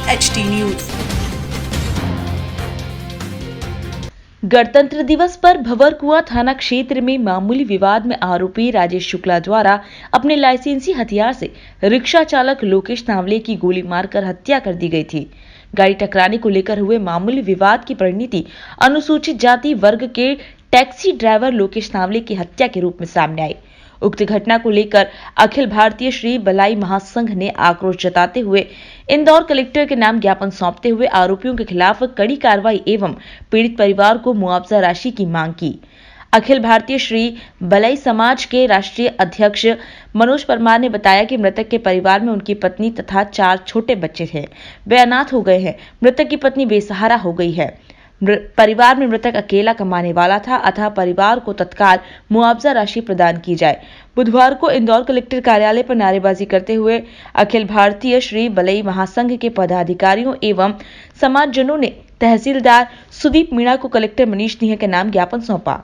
HT news. गणतंत्र दिवस पर भंवरकुआं थाना क्षेत्र में मामूली विवाद में आरोपी राजेश शुक्ला द्वारा अपने लाइसेंसी हथियार से रिक्शा चालक लोकेश नावले की गोली मारकर हत्या कर दी गई थी। गाड़ी टकराने को लेकर हुए मामूली विवाद की परिणति अनुसूचित जाति वर्ग के टैक्सी ड्राइवर लोकेश नावले की हत्या के रूप में सामने आई। उक्त घटना को लेकर अखिल भारतीय श्री बलाई महासंघ ने आक्रोश जताते हुए इंदौर कलेक्टर के नाम ज्ञापन सौंपते हुए आरोपियों के खिलाफ कड़ी कार्रवाई एवं पीड़ित परिवार को मुआवजा राशि की मांग की। अखिल भारतीय श्री बलाई समाज के राष्ट्रीय अध्यक्ष मनोज परमार ने बताया कि मृतक के परिवार में उनकी पत्नी तथा 4 छोटे बच्चे थे। वे अनाथ हो गए हैं। मृतक की पत्नी बेसहारा हो गई है। परिवार में मृतक अकेला कमाने वाला था, अतः परिवार को तत्काल मुआवजा राशि प्रदान की जाए। बुधवार को इंदौर कलेक्टर कार्यालय पर नारेबाजी करते हुए अखिल भारतीय श्री बलई महासंघ के पदाधिकारियों एवं समाजजनों ने तहसीलदार सुदीप मीणा को कलेक्टर मनीष निह के नाम ज्ञापन सौंपा।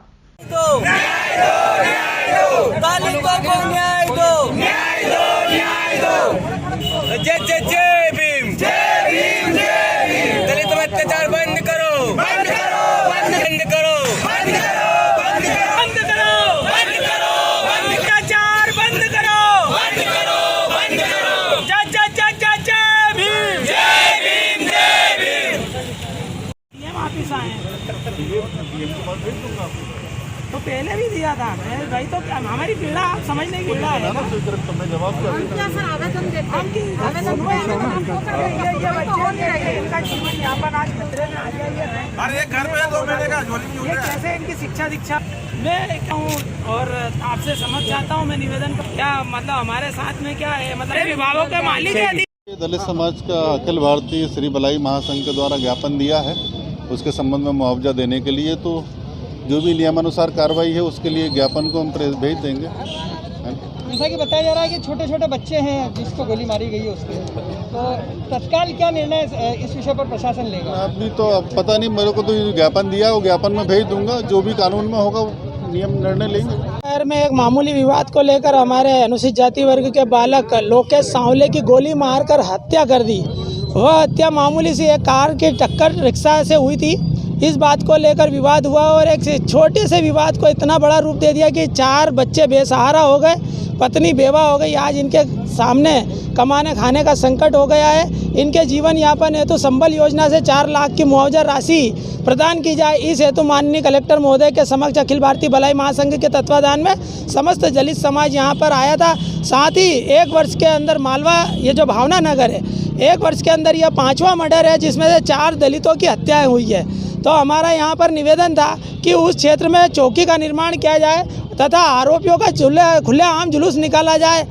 जय जय जय भीम, जय भीम, जय भीम। दलितों में अत्याचार बंद करो, बंद करो, बंद करो, बंद करो, बंद करो, बंद करो, बंद करो, अत्याचार बंद करो, बंद करो, बंद करो। जय जय जय जय जय भीम, जय भीम, जय भीम। ये वापिस आए तो पहले भी दिया था मैं भाई, तो क्या हमारी पीड़ा आप समझने की पीड़ा है ना। क्या सर आवेदन देते हैं? इनका जीवन यापन आज खतरे में आ गया है। अरे एक घर में 2 महीने का झोली में ये कैसे इनकी शिक्षा मैं कहूँ और आपसे समझ चाहता हूँ मैं निवेदन क्या मतलब हमारे साथ में क्या है, मतलब विभागों के मालिक है। दलित समाज का अखिल भारतीय श्री बलाई महासंघ के द्वारा ज्ञापन दिया है उसके संबंध में मुआवजा देने के लिए, तो जो भी नियमानुसार कार्रवाई है उसके लिए ज्ञापन को हम भेज देंगे। जैसा कि बताया जा रहा है कि छोटे छोटे बच्चे हैं जिसको गोली मारी गई है उसके, तो तत्काल क्या निर्णय इस विषय पर प्रशासन लेगा? अभी तो अब पता नहीं, मेरे को तो ज्ञापन दिया वो ज्ञापन में भेज दूंगा, जो भी कानून में होगा नियम निर्णय लेंगे। शहर में एक मामूली विवाद को लेकर हमारे अनुसूचित जाति वर्ग के बालक लोकेश नावले की गोली मारकर हत्या कर दी। वह हत्या मामूली सी एक कार की टक्कर रिक्शा से हुई थी। इस बात को लेकर विवाद हुआ और एक छोटे से विवाद को इतना बड़ा रूप दे दिया कि 4 बच्चे बेसहारा हो गए, पत्नी बेवा हो गई। आज इनके सामने कमाने खाने का संकट हो गया है। इनके जीवन यापन हेतु संबल योजना से 4 लाख की मुआवजा राशि प्रदान की जाए। इस हेतु माननीय कलेक्टर महोदय के समक्ष अखिल भारतीय बलाई महासंघ के तत्वाधान में समस्त दलित समाज यहाँ पर आया था। साथ ही 1 वर्ष के अंदर मालवा ये जो भावना नगर है, 1 वर्ष के अंदर यह 5वां मर्डर है जिसमें से 4 दलितों की हत्याएँ हुई है। तो हमारा यहाँ पर निवेदन था कि उस क्षेत्र में चौकी का निर्माण किया जाए तथा आरोपियों का खुलेआम जुलूस निकाला जाए,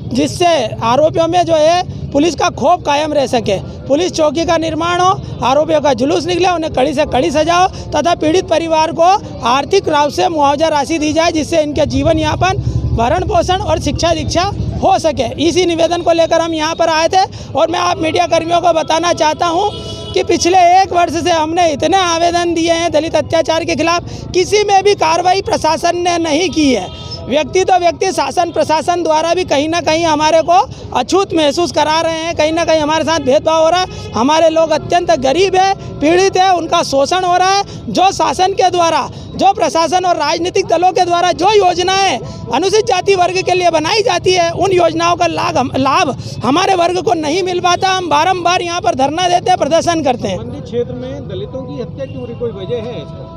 जिससे आरोपियों में जो है पुलिस का खौफ कायम रह सके। पुलिस चौकी का निर्माण हो, आरोपियों का जुलूस निकले, उन्हें कड़ी से कड़ी सजा हो तथा पीड़ित परिवार को आर्थिक रूप से मुआवजा राशि दी जाए, जिससे इनके जीवन यापन, भरण पोषण और शिक्षा दीक्षा हो सके। इसी निवेदन को लेकर हम यहाँ पर आए थे और मैं आप मीडिया कर्मियों को बताना चाहता हूँ कि पिछले 1 वर्ष से हमने इतने आवेदन दिए हैं दलित अत्याचार के खिलाफ, किसी में भी कार्रवाई प्रशासन ने नहीं की है। व्यक्ति तो व्यक्ति शासन प्रशासन द्वारा भी कहीं ना कहीं हमारे को अछूत महसूस करा रहे हैं, कहीं ना कहीं हमारे साथ भेदभाव हो रहा है। हमारे लोग अत्यंत गरीब है, पीड़ित है, उनका शोषण हो रहा है। जो शासन के द्वारा, जो प्रशासन और राजनीतिक दलों के द्वारा जो योजनाएं अनुसूचित जाति वर्ग के लिए बनाई जाती है, उन योजनाओं का लाभ हमारे वर्ग को नहीं मिल पाता। हम बारंबार यहाँ पर धरना देते हैं, प्रदर्शन करते हैं। संबंधित क्षेत्र में दलितों की हत्या क्यों हो रही, कोई वजह है इसका?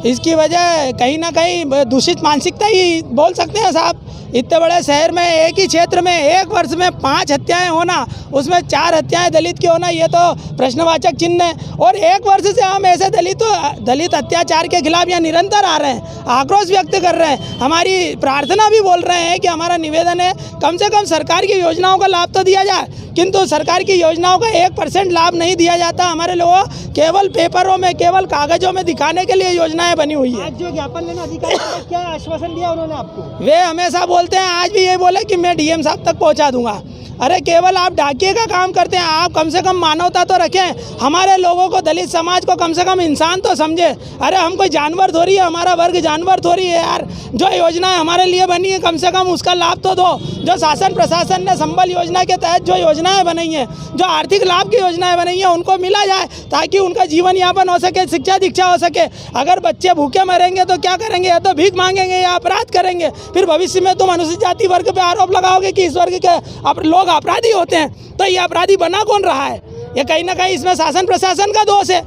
इसकी वजह कहीं ना कहीं दूषित मानसिकता ही बोल सकते हैं साहब। इतने बड़े शहर में एक ही क्षेत्र में 1 वर्ष में 5 हत्याएं होना, उसमें 4 हत्याएं दलित की होना, ये तो प्रश्नवाचक चिन्ह है। और 1 वर्ष से हम ऐसे दलित अत्याचार के खिलाफ यहाँ निरंतर आ रहे हैं, आक्रोश व्यक्त कर रहे हैं, हमारी प्रार्थना भी बोल रहे हैं कि हमारा निवेदन है कम से कम सरकार की योजनाओं का लाभ तो दिया जाए, किंतु सरकार की योजनाओं का 1% लाभ नहीं दिया जाता। हमारे लोगों केवल पेपरों में, केवल कागजों में दिखाने के लिए योजनाएं बनी हुई है। आज जो ज्ञापन लेना अधिकारी क्या आश्वासन आश्वासन दिया उन्होंने आपको? वे हमेशा बोलते हैं, आज भी ये बोले कि मैं डीएम साहब तक पहुंचा दूंगा। अरे केवल आप डाकिए का काम करते हैं, आप कम से कम मानवता तो रखें, हमारे लोगों को, दलित समाज को कम से कम इंसान तो समझे। अरे हम कोई जानवर थोड़ी है, हमारा वर्ग जानवर थोड़ी है यार। जो योजनाएं हमारे लिए बनी है कम से कम उसका लाभ तो दो। जो शासन प्रशासन ने संबल योजना के तहत जो योजनाएं बनाई हैं, जो आर्थिक लाभ की योजनाएं बनाई हैं, उनको मिला जाए ताकि उनका जीवन यापन हो सके, शिक्षा दीक्षा हो सके। अगर बच्चे भूखे मरेंगे तो क्या करेंगे? या तो भीख मांगेंगे या अपराध करेंगे। फिर भविष्य में तुम अनुसूचित जाति वर्ग पे आरोप लगाओगे कि इस वर्ग के लोग अपराधी होते हैं, तो ये अपराधी बना कौन रहा है? ये कहीं ना कहीं इसमें शासन प्रशासन का दोष है।